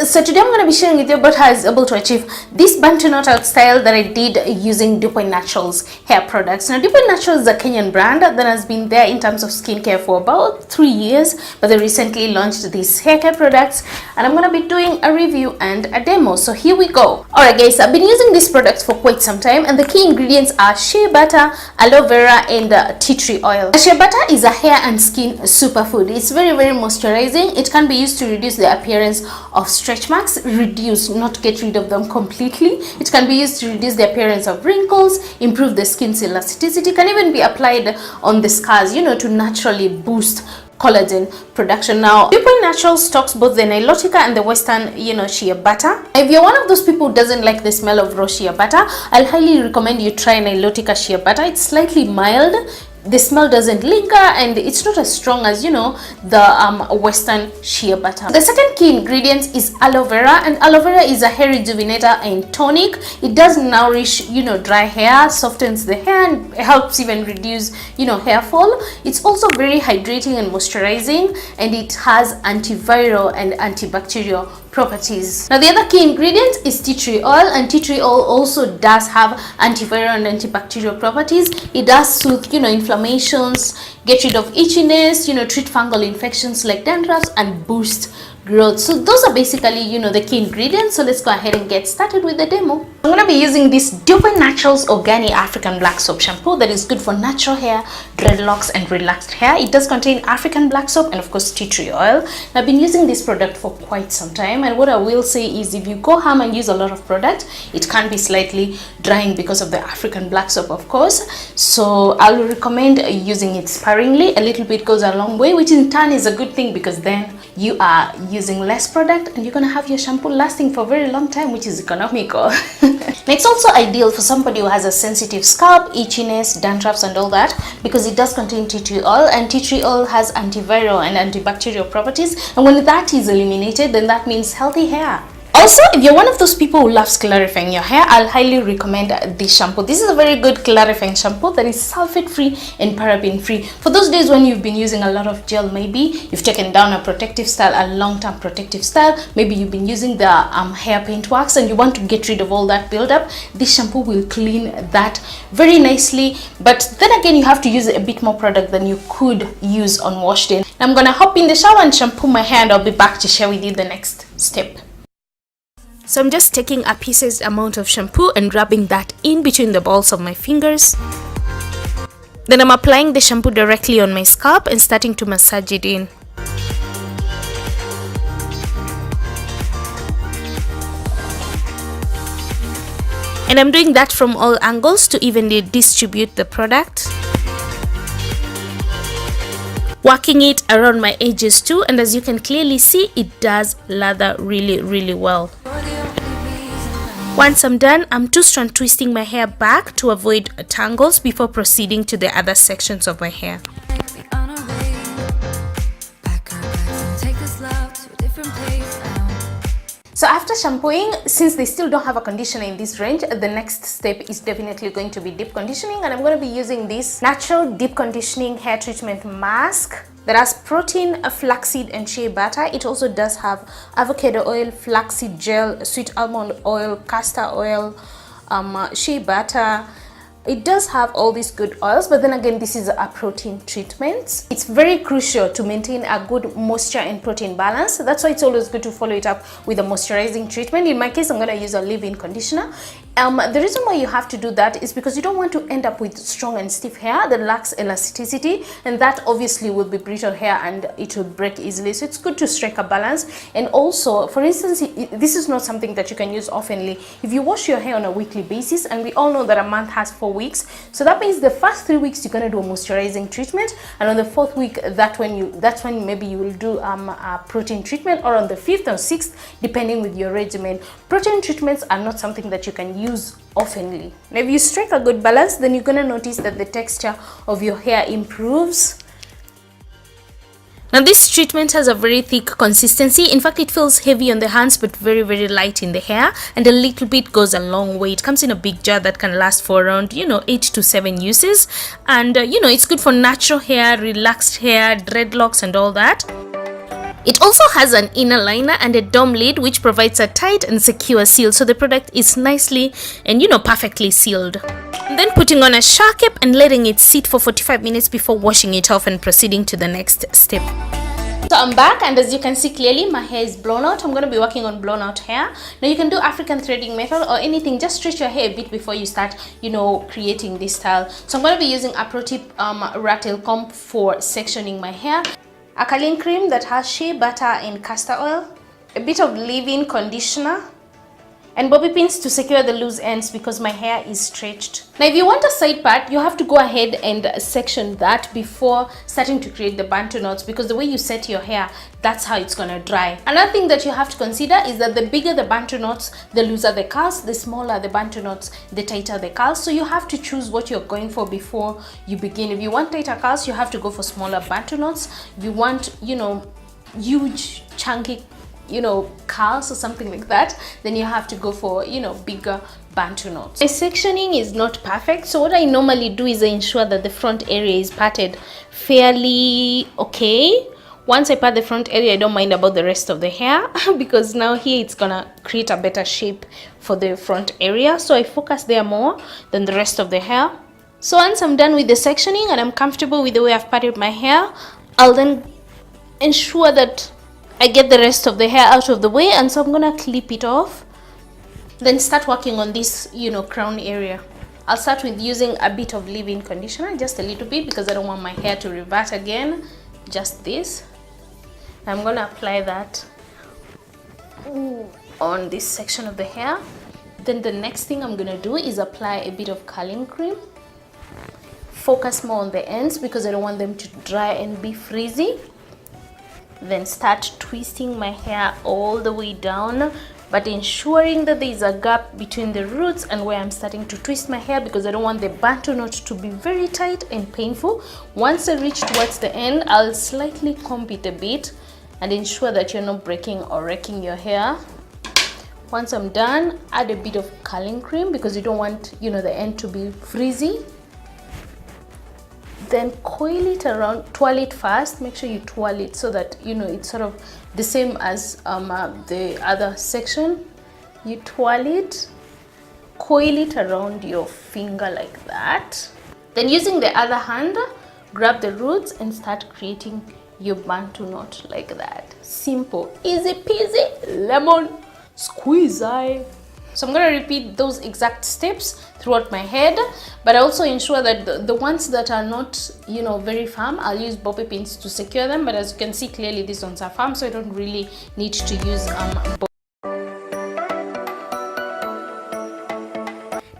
So today I'm going to be sharing with you about how I was able to achieve this bantu knot-out style that I did using Dupoint Naturals hair products. Now Dupoint Naturals is a Kenyan brand that has been there in terms of skincare for about 3 years, but they recently launched these hair care products and I'm going to be doing a review and a demo. So here we go. Alright guys, I've been using these products for quite some time and the key ingredients are shea butter, aloe vera and tea tree oil. Shea butter is a hair and skin superfood. It's very moisturizing. It can be used to reduce the appearance of stretch marks, reduce, not get rid of them completely. It can be used to reduce the appearance of wrinkles, improve the skin's elasticity, can even be applied on the scars, to naturally boost collagen production. Now Dupoint Naturals stocks both the Nilotica and the Western shea butter. If you're one of those people who doesn't like the smell of raw shea butter, I'll highly recommend you try Nilotica shea butter. It's slightly mild, the smell doesn't linger, and it's not as strong as the Western shea butter. The second key ingredient is aloe vera, and aloe vera is a hair rejuvenator and tonic. It does nourish dry hair, softens the hair, and helps even reduce hair fall. It's also very hydrating and moisturizing, and it has antiviral and antibacterial properties. Now the other key ingredient is tea tree oil, and tea tree oil also does have antiviral and antibacterial properties. It does soothe inflammations, get rid of itchiness, treat fungal infections like dandruffs, and boost growth. So those are basically the key ingredients. So let's go ahead and get started with the demo. I'm going to be using this Dupoint Naturals Organic African Black Soap Shampoo that is good for natural hair, dreadlocks and relaxed hair. It does contain African black soap and of course tea tree oil. I've been using this product for quite some time, and what I will say is if you go ham and use a lot of product, it can be slightly drying because of the African black soap, of course. So I will recommend using it sparingly. A little bit goes a long way, which in turn is a good thing because then you are using less product and you're gonna have your shampoo lasting for a very long time, which is economical. Now it's also ideal for somebody who has a sensitive scalp, itchiness, dandruffs and all that, because it does contain tea tree oil, and tea tree oil has antiviral and antibacterial properties, and when that is eliminated, then that means healthy hair. Also, if you're one of those people who loves clarifying your hair, I'll highly recommend this shampoo. This is a very good clarifying shampoo that is sulfate free and paraben free. For those days when you've been using a lot of gel, maybe you've taken down a protective style, a long-term protective style, maybe you've been using the hair paint wax and you want to get rid of all that buildup, this shampoo will clean that very nicely. But then again, you have to use a bit more product than you could use on wash day. I'm gonna hop in the shower and shampoo my hair, and I'll be back to share with you the next step. So I'm just taking a pieces amount of shampoo and rubbing that in between the balls of my fingers. Then I'm applying the shampoo directly on my scalp and starting to massage it in. And I'm doing that from all angles to evenly distribute the product. Working it around my edges too, and as you can clearly see, it does lather really well. Once I'm done, I'm two-strand twisting my hair back to avoid tangles before proceeding to the other sections of my hair. So after shampooing, since they still don't have a conditioner in this range, the next step is definitely going to be deep conditioning, and I'm going to be using this natural deep conditioning hair treatment mask that has protein, flaxseed and shea butter. It also does have avocado oil, flaxseed gel, sweet almond oil, castor oil, shea butter. It does have all these good oils, but then again, this is a protein treatment. It's very crucial to maintain a good moisture and protein balance. That's why it's always good to follow it up with a moisturizing treatment. In my case, I'm going to use a leave-in conditioner. The reason why you have to do that is because you don't want to end up with strong and stiff hair that lacks elasticity, and that obviously will be brittle hair and it will break easily. So it's good to strike a balance. And also, for instance, this is not something that you can use oftenly. If you wash your hair on a weekly basis, and we all know that a month has 4 weeks, so that means the first 3 weeks you're going to do a moisturizing treatment, and on the 4th week, that's when maybe you will do a protein treatment, or on the 5th or 6th, depending with your regimen. Protein treatments are not something that you can use oftenly. Now if you strike a good balance, then you're gonna notice that the texture of your hair improves. Now this treatment has a very thick consistency. In fact, it feels heavy on the hands but very, very light in the hair, and a little bit goes a long way. It comes in a big jar that can last for around 8 to 7 uses, and it's good for natural hair, relaxed hair, dreadlocks and all that. It also has an inner liner and a dome lid which provides a tight and secure seal, so the product is nicely and perfectly sealed. And then putting on a shower cap and letting it sit for 45 minutes before washing it off and proceeding to the next step. So I'm back, and as you can see clearly, my hair is blown out. I'm going to be working on blown out hair. Now you can do African threading method or anything. Just stretch your hair a bit before you start creating this style. So I'm going to be using a pro tip rattle comb for sectioning my hair, a curling cream that has shea butter and castor oil, a bit of leave-in conditioner, and bobby pins to secure the loose ends because my hair is stretched. Now if you want a side part, you have to go ahead and section that before starting to create the bantu knots, because the way you set your hair, that's how it's gonna dry. Another thing that you have to consider is that the bigger the bantu knots, the looser the curls, the smaller the bantu knots, the tighter the curls. So you have to choose what you're going for before you begin. If you want tighter curls, you have to go for smaller bantu knots. If you want huge chunky curls or something like that, then you have to go for bigger bantu knots. My sectioning is not perfect, so what I normally do is I ensure that the front area is parted fairly okay. Once I part the front area, I don't mind about the rest of the hair because now here it's gonna create a better shape for the front area, so I focus there more than the rest of the hair. So once I'm done with the sectioning and I'm comfortable with the way I've parted my hair, I'll then ensure that I get the rest of the hair out of the way, and so I'm gonna clip it off, then start working on this crown area. I'll start with using a bit of leave-in conditioner, just a little bit, because I don't want my hair to revert again. Just this. I'm gonna apply that on this section of the hair. Then the next thing I'm gonna do is apply a bit of curling cream. Focus more on the ends because I don't want them to dry and be frizzy. Then start twisting my hair all the way down, but ensuring that there is a gap between the roots and where I'm starting to twist my hair, because I don't want the bantu knot to be very tight and painful. Once I reach towards the end, I'll slightly comb it a bit and ensure that you're not breaking or wrecking your hair. Once I'm done, add a bit of curling cream because you don't want the end to be frizzy. Then coil it around, twirl it first. Make sure you twirl it so that it's sort of the same as the other section. You twirl it, coil it around your finger like that. Then using the other hand, grab the roots and start creating your bantu knot like that. Simple, easy peasy, lemon squeezy. So I'm going to repeat those exact steps throughout my head, but I also ensure that the ones that are not very firm, I'll use bobby pins to secure them. But as you can see clearly, these ones are firm, so I don't really need to use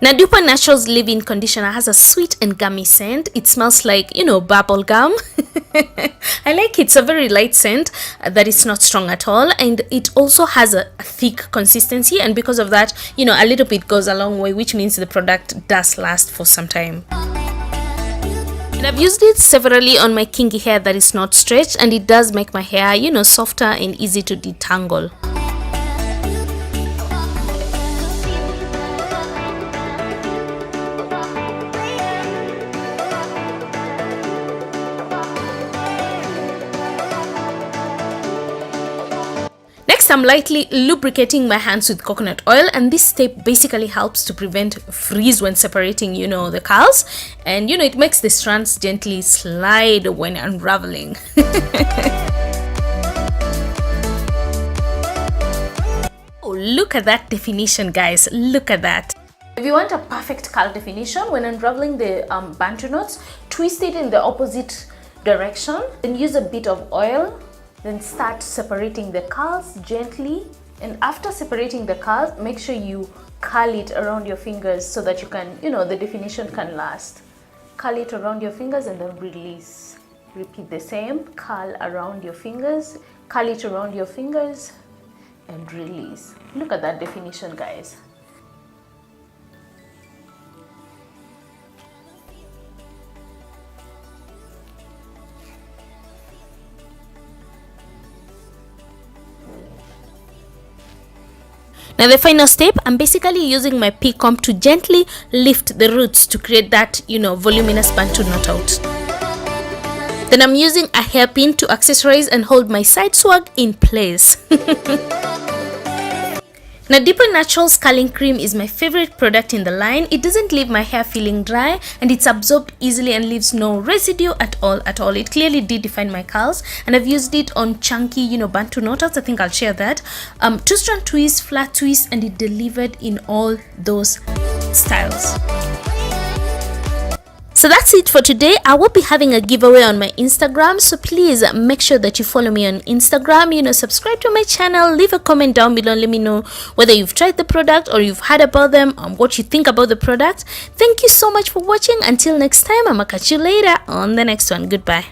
Now DuPont Naturals leave-in conditioner has a sweet and gummy scent. It smells like bubble gum. I like it. It's a very light scent that is not strong at all, and it also has a thick consistency, and because of that a little bit goes a long way, which means the product does last for some time. And I've used it severally on my kinky hair that is not stretched, and it does make my hair softer and easy to detangle. I'm lightly lubricating my hands with coconut oil, and this step basically helps to prevent frizz when separating the curls, and it makes the strands gently slide when unraveling. Oh, look at that definition, guys, look at that. If you want a perfect curl definition when unraveling the bantu knots, twist it in the opposite direction, then use a bit of oil. Then start separating the curls gently, and after separating the curls, make sure you curl it around your fingers so that you can, the definition can last. Curl it around your fingers and then release. Repeat the same, curl around your fingers, curl it around your fingers and release. Look at that definition, guys. Now the final step, I'm basically using my pick comb to gently lift the roots to create that, voluminous bantu knot out. Then I'm using a hairpin to accessorize and hold my side swag in place. Now Deeper Naturals curling cream is my favorite product in the line. It doesn't leave my hair feeling dry, and it's absorbed easily and leaves no residue at all. It clearly did define my curls, and I've used it on chunky, bantu knots. I think I'll share that. Two-strand twist, flat twist, and it delivered in all those styles. So that's it for today. I will be having a giveaway on my Instagram, so please make sure that you follow me on Instagram. Subscribe to my channel, leave a comment down below, let me know whether you've tried the product or you've heard about them, what you think about the product. Thank you so much for watching. Until next time, I'ma catch you later on the next one. Goodbye.